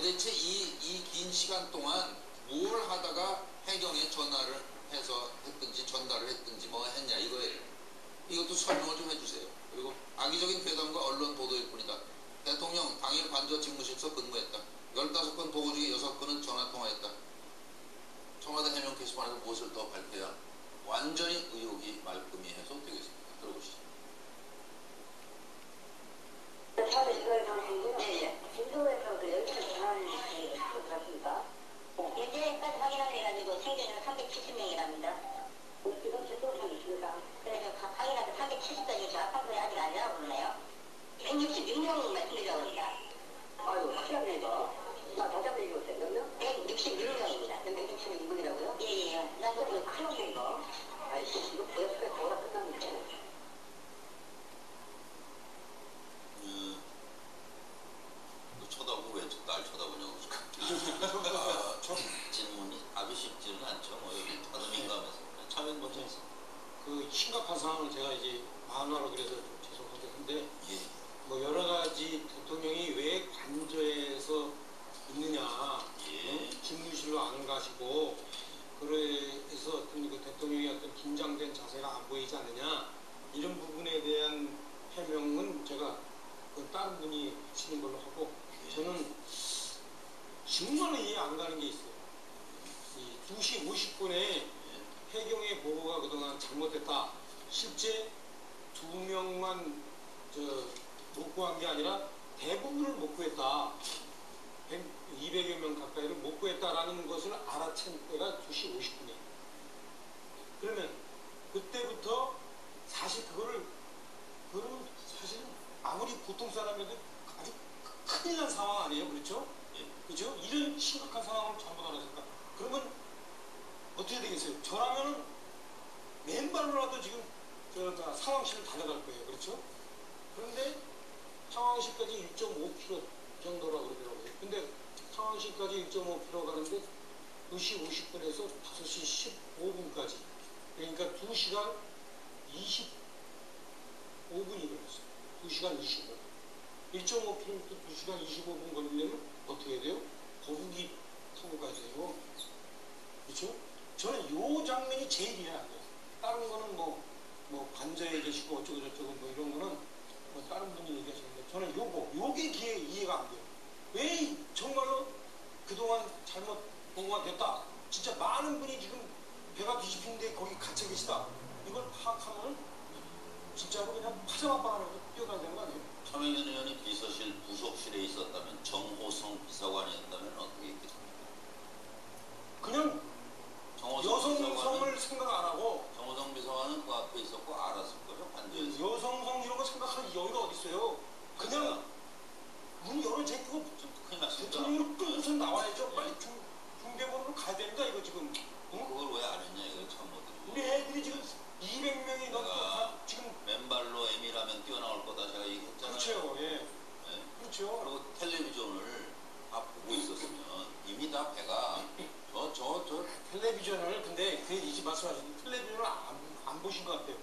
도대체 이 긴 시간 동안 뭘 하다가 해경에 전화를 해서 했든지 전달을 했든지 뭐 했냐 이거예요. 이것도 설명을 좀 해주세요. 그리고 악의적인 괴담과 언론 보도일 뿐이다. 대통령 당일 관저 집무실서 근무했다. 15건 보고 중에 6건은 전화통화했다. 청와대 해명 게시판에서 무엇을 더 밝혀야 완전히 의혹이 말끔히 해소되겠습니다. 들어보시죠. 진도에서 그 여기서 전화를 들었습니까? 현재까지 확인해가지고 생존자는 370명이랍니다. 지금 진도에서 있습니다. 그래서 확인해서 370명이 정확한 건 아직 아니라고 그러네요. 166명 말씀드리라고 합니다. 아유, 확실한 얘기가. 다시 한번 얘기해보세요. 몇 명? 166명입니다. 166명이라고요? 예. 난 그거 큰 놈인가? 아이씨, 이거 보였을 때 거기다 끝났는데. 쳐다보고 왜 날 쳐다보냐고. 질문이 답이 쉽지는 않죠. 뭐 여기 다들 민감해서. 참여 먼저 있어. 그 심각한 상황을 제가 이제 만화로 그래서 좀 죄송한데 예. 뭐 여러 가지 대통령이 왜 관저에서 있느냐, 예. 집무실로 안 가시고 그래서 어떤 그 대통령의 어떤 긴장된 자세가 안 보이지 않느냐 이런 부분에 대한 해명은 제가 그 다른 분이 하시는 걸로 하고 저는 정말 이해 안 가는 게 있어요. 이 2시 50분에 해경의 보고가 그동안 잘못됐다. 실제 2명만 못 구한 게 아니라 대부분을 못 구했다. 200여 명 가까이를 못 구했다라는 것을 알아챈 때가 2시 50분이에요. 그러면 그때부터 사실 그거는 사실은 아무리 보통 사람에도 아주 큰일 난 상황 아니에요? 그렇죠? 그죠? 이런 심각한 상황을 잘못 알아냈다. 그러면 어떻게 되겠어요? 저라면은 맨발로라도 지금 상황실을 달려갈 거예요. 그렇죠? 그런데 상황실까지 1.5km 정도라고 그러더라고요. 근데 상황실까지 1.5km 가는데 2시 50분에서 5시 15분까지 그러니까 2시간 25분이 걸렸어요. 2시간 25분. 1.5km 2시간 25분 걸리려면 어떻게 해야 돼요? 거북이 타고 가야 돼요. 그렇죠? 저는 요 장면이 제일 이해 안 돼요. 다른 거는 뭐 관저에 계시고 어쩌고저쩌고 뭐 이런 거는 뭐 다른 분이 얘기하시는데 저는 요게 이해가 안 돼요. 왜 정말로 그동안 잘못 보고가 됐다. 진짜 많은 분이 지금 배가 뒤집힌데 거기 갇혀 계시다. 이걸 파악하면 진짜로 그냥 파자마방하면서 뛰어가야 되는 거 아니에요? 차명현 의원이 비서실 부속실에 있었다면 정호성 비서관이었다면 어떻게 했겠습니까? 그냥 여성성을 생각 안 하고 정호성 비서관은 그 앞에 있었고 알았을 거죠. 관저에서. 여성성 이런 거 생각할 여유가 어디 있어요? 그냥 문 열어제끼고 큰일 났습니다. 대통령을 끌고서 나와야죠. 빨리 중대본으로 가야 됩니다. 이거 지금. 응? 그걸 왜 안 했냐 이거 참 못해. 우리 애들이 지금 200명이 넘어 지금 맨발로 M이라면 뛰어나올 거다 제가 얘기했잖아요. 그렇죠. 예. 네? 그렇죠. 그리고 텔레비전을 다 보고 있었으면 이미 다 배가 저 텔레비전을 근데 그 이제 말씀하신 텔레비전을 안 보신 것 같아요.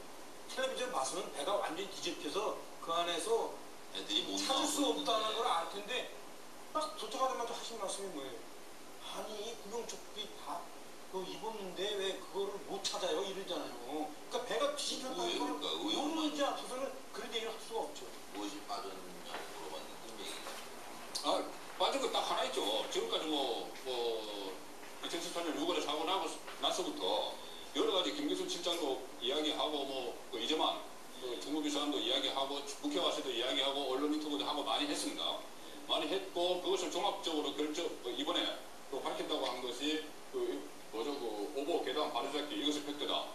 텔레비전 봐서는 배가 완전히 뒤집혀서 그 안에서 애들이 못 찾을 수 없다는 걸 알 텐데 딱 도착하자마자 하신 말씀이 뭐예요? 아니 구명조끼 다 입었는데 왜 그거를 못 찾아요? 이러잖아요. 그러니까 배가 뒤집혔다는 걸 모르는지 앞서서는 그런 얘기를 할 수가 없죠. 무엇이 빠졌느냐고 물어봤는데 빠진 거 딱 하나 있죠. 지금까지 2014년 6월에 사고 나서부터 여러 가지 김기순 실장도 이야기하고 이재만 중무비서관도 이야기하고 국회 와서도 이야기하고 언론 인터뷰도 하고 많이 했습니다. 많이 했고 그것을 종합적으로 이번에 또 밝힌다고 한 것이 오보 계단 바로잡기 이것을 팩트다.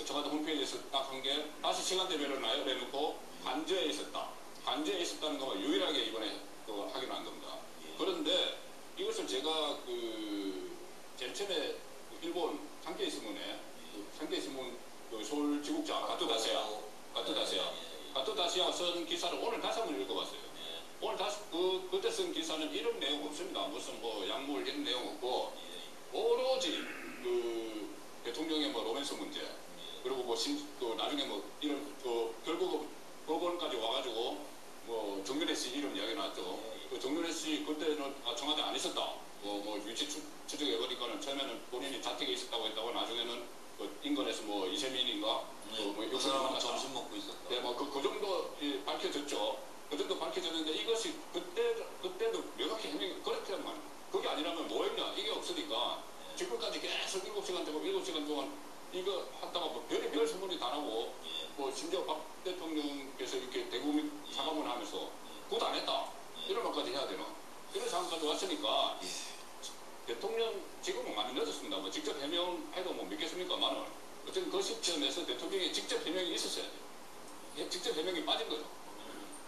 청와대 홈페이지에서 딱 한 게 다시 시간대별로 나열해놓고 관저에 있었다. 관저에 있었다는 것만 유일하게 이번에 또 확인한 겁니다. 그런데 이것을 제가 제일 처음에 일본 상케이신문에 상케이신문 서울지국장 가토다시아 쓴 기사를 오늘 다시 한번 읽어봤어요. 오늘 다시 그때 쓴 기사는 이런 내용 없습니다. 무슨 약물 이런 내용 없고 오로지 대통령의 로맨스 문제 그리고 또 나중에 이런 결국 법원까지 와가지고 정근혜 씨 이름 이야기 나왔죠. 그 정윤회 씨 그때는 청와대 안 있었다. 뭐 위치 추적해보니까는 처음에는 본인이 자택에 있었다고 했다고 나중에는 그 인근에서 뭐 이재민인가 그 사람은 점심 먹고 있었다. 네, 뭐 그 정도 밝혀졌죠. 그 정도 밝혀졌는데 이것이 그때도 명확히 해명이 그렇게만 그게 아니라면 뭐했냐 이게 없으니까 지금까지 계속 7시간 되고 7시간 동안 이거 하다가 뭐 별의별 소문이 다 나고 뭐 심지어 박 대통령께서 이렇게 대국민 사과문 하면서 그것도 안 했다 이런 말까지 해야 되나 이런 상황까지 왔으니까 대통령 지금은 많이 늦었습니다. 뭐 직접 해명해도 못 믿겠습니까만은 어쨌든 그 시점에서 대통령이 직접 해명이 있었어야 돼요. 직접 해명이 빠진 거죠.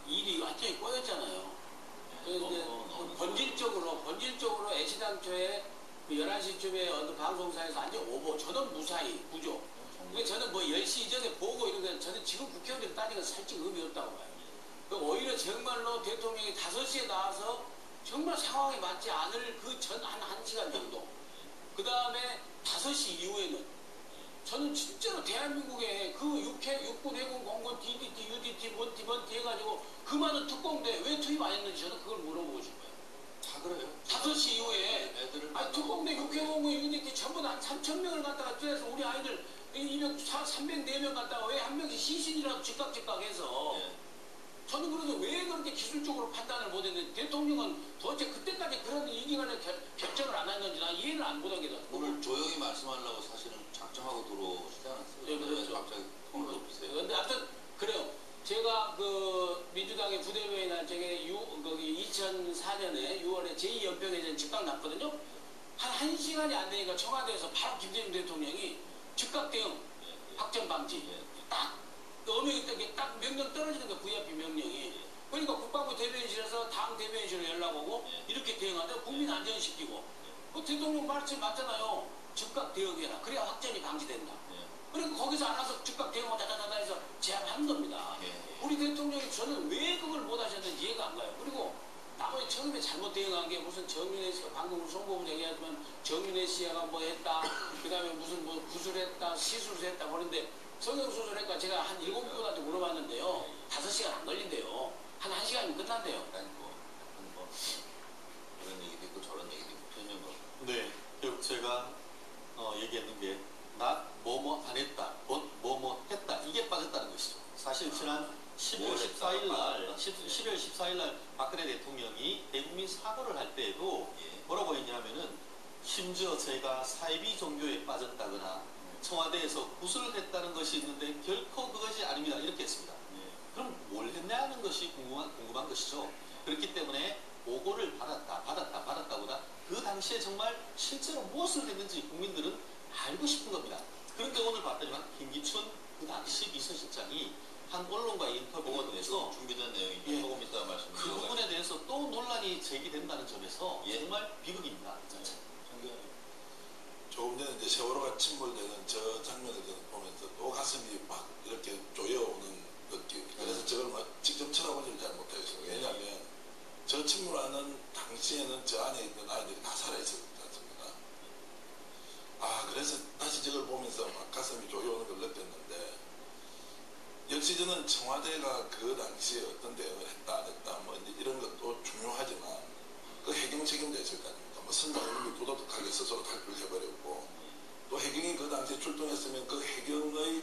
일이 완전히 꼬였잖아요. 본질적으로 애시당초에 11시쯤에 어느 방송사에서 완전 오보, 저는 무사히, 구조. 그러니까 저는 뭐 10시 이전에 보고 이런 건 저는 지금 국회의원들이 따지는 살짝 의미 없다고 봐요. 그러니까 오히려 정말로 대통령이 5시에 나와서 정말 상황에 맞지 않을 그 전 한 1시간 정도. 그 다음에 5시 이후에는 저는 진짜로 대한민국에 그 육군, 해군, 공군, DDT, UDT, 번티 해가지고 그 많은 특공대 왜 투입 안 했는지 저는 그걸 물어보고 싶어요. 다 그래요. 5시 이후에 특공대, 육해공군, UDT 전부 다 3,000명을 갖다가 뛰어서 우리 아이들 304명 갖다가 왜 한 명씩 시신이라도 즉각 해서 저는 그래서 왜 그렇게 기술적으로 판단을 못했는데 대통령은 도대체 그때까지 그런 이기관의 결정을 안 했는지 난 이해를 안 못하겠다. 오늘 조용히 말씀하려고 사실은 작정하고 들어오시지 않았어요? 네, 그렇죠. 갑자기 폰을 높이세요. 근데 하여튼 그래요. 제가 그 민주당의 부대표의 날짜에 2004년에 6월에 제2연평해전 즉각 났거든요. 한 1시간이 안 되니까 청와대에서 바로 김대중 대통령이 즉각 대응 확정 방지 딱 어명이 뜨게 딱 명령 떨어지는 거 VIP 명령이. 그러니까 국방부 대변인실에서 당 대변인실로 연락 오고 이렇게 대응하다 국민 안전시키고 그 대통령 말씀 맞잖아요. 즉각 대응해라. 그래야 확전이 방지된다. 그러니까 거기서 알아서 즉각 대응을 다다다다 해서 제안한 겁니다. 우리 대통령이 저는 왜 그걸 못 하셨는지 이해가 안 가요. 그리고 나머지 처음에 잘못 대응한 게 무슨 정윤회 씨가 방금 송보부 얘기하지만 정윤회 씨가 뭐 했다. 그 다음에 무슨 뭐 구술했다. 시술했다. 그런데 성형수술했다. 제가 한 7분한테 물어봤는데요. 5시간 안 걸린대요. 한 1시간이면 끝난대요. 뭐 이런 얘기도 있고 저런 얘기도 있고 표현된 거. 네, 결국 제가 얘기했는 게 나 뭐뭐 안 했다, 뭐뭐 했다 이게 빠졌다는 것이죠. 사실 지난 12월 14일 날 12월 14일 날 박근혜 대통령이 대국민 사과를 할 때에도 뭐라고 했냐면은 심지어 제가 사이비 종교에 빠졌다거나 청와대에서 구술을 했다는 것이 있는데 결코 그것이 아닙니다. 이렇게 했습니다. 그럼 뭘 했냐는 것이 궁금한 것이죠. 그렇기 때문에 보고를 받았다보다 그 당시에 정말 실제로 무엇을 했는지 국민들은 알고 싶은 겁니다. 그런데 오늘 봤더니만 김기춘 그 당시 비서실장이 한 언론과의 인터뷰에 대해서 준비된 내용이죠. 조금 이따 말씀드리겠습니다. 그 부분에 대해서 또 논란이 제기된다는 점에서 정말 비극입니다. 조금 전에 이제 세월호가 침몰되는 저 장면을 보면서 또 가슴이 막 이렇게 조여오는 느낌. 그래서 저걸 막 직접 쳐다보지를 잘 못하겠어요. 왜냐하면 저 침몰하는 당시에는 저 안에 있던 아이들이 다 살아있었지 않습니까? 그래서 다시 저걸 보면서 막 가슴이 조여오는 걸 느꼈는데 역시 저는 청와대가 그 당시에 어떤 대응을 했다 안 했다 뭐 이런 것도 중요하지만 그 해경 책임자 있을 거 아닙니까? 뭐 선장님이 부도덕하게 스스로 탈출해버렸고 또 해경이 그 당시에 출동했으면 그 해경의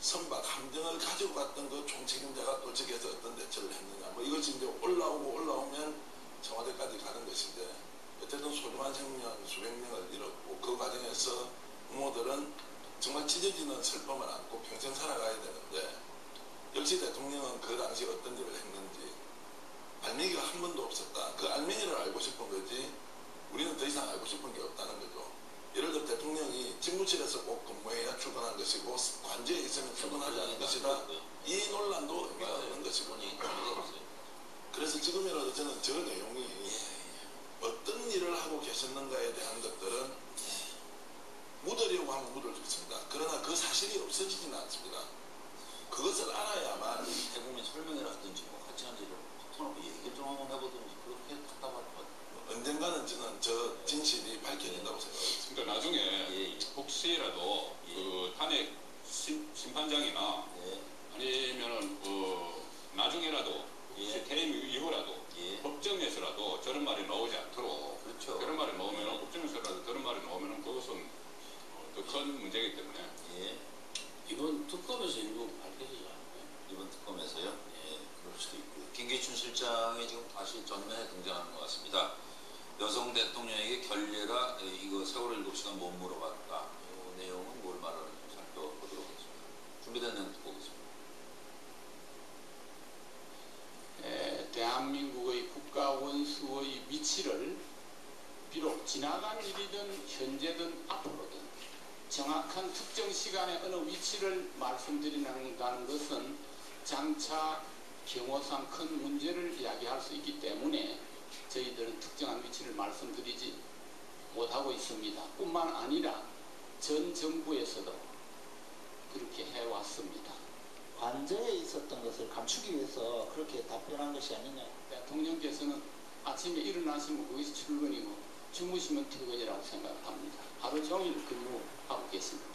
선박 함정을 가지고 갔던 그 총책임자가 또 저기에서 어떤 대처를 했느냐 뭐 이것이 이제 올라오면 청와대까지 가는 것인데 어쨌든 소중한 생명 수백 명을 잃었고 그 과정에서 부모들은 정말 찢어지는 슬픔을 안고 평생 살아가야 되는데 역시 대통령은 그 당시 어떤 일을 했는지 알맹이가 한 번도 없었다. 그 알맹이를 알고 싶은 거지 우리는 더 이상 알고 싶은 게 없다는 거죠. 예를 들어 대통령이 집무실에서 꼭 근무해야 출근한 것이고 관저에 있으면 출근하지 않은 것이다. 이 논란도 의미가 없는 것이고 그래서 지금이라도 저는 저 내용이 어떤 일을 하고 계셨는가에 대한 것들은 묻으려고 하면 묻을 수 있습니다. 그러나 그 사실이 없어지지는 않습니다. 그것을 알아야만 대국민 설명이라든지 뭐 같이 앉아서 토론하고 얘기 좀 한번 해보든지 그렇게 답답할 것 같아요. 언젠가는 저는 저 진실이 밝혀진다고 생각합니다. 그러니까 나중에 혹시라도 그 탄핵 심판장이나 아니면은 나중에라도 퇴임 이후라도 법정에서라도 저런 말이 나오지 않도록 그렇죠. 그런 말이 나오면 법정에서라도 저런 말이 나오면 그것은 더 큰 문제이기 때문에 예. 이번 특검에서 일부 밝혀지지 않아요? 이번 특검에서요? 예, 그럴 수도 있고요. 김기춘 실장이 지금 다시 전면에 등장하는 것 같습니다. 여성 대통령에게 결례라 이거 세월호 7시간 못 물어봤다. 이 내용은 뭘 말하는지 살펴보도록 하겠습니다. 준비된 내용 듣고 오겠습니다. 대한민국의 국가 원수의 위치를 비록 지나간 일이든 현재든 앞으로든 정확한 특정 시간에 어느 위치를 말씀드린다는 것은 장차 경호상 큰 문제를 이야기할 수 있기 때문에 저희들은 특정한 위치를 말씀드리지 못하고 있습니다. 뿐만 아니라 전 정부에서도 그렇게 해왔습니다. 관저에 있었던 것을 감추기 위해서 그렇게 답변한 것이 아니냐. 대통령께서는 아침에 일어나시면 그것이 출근이고 주무시면 퇴근이라고 생각합니다. 하루 종일 근무하고 계십니다.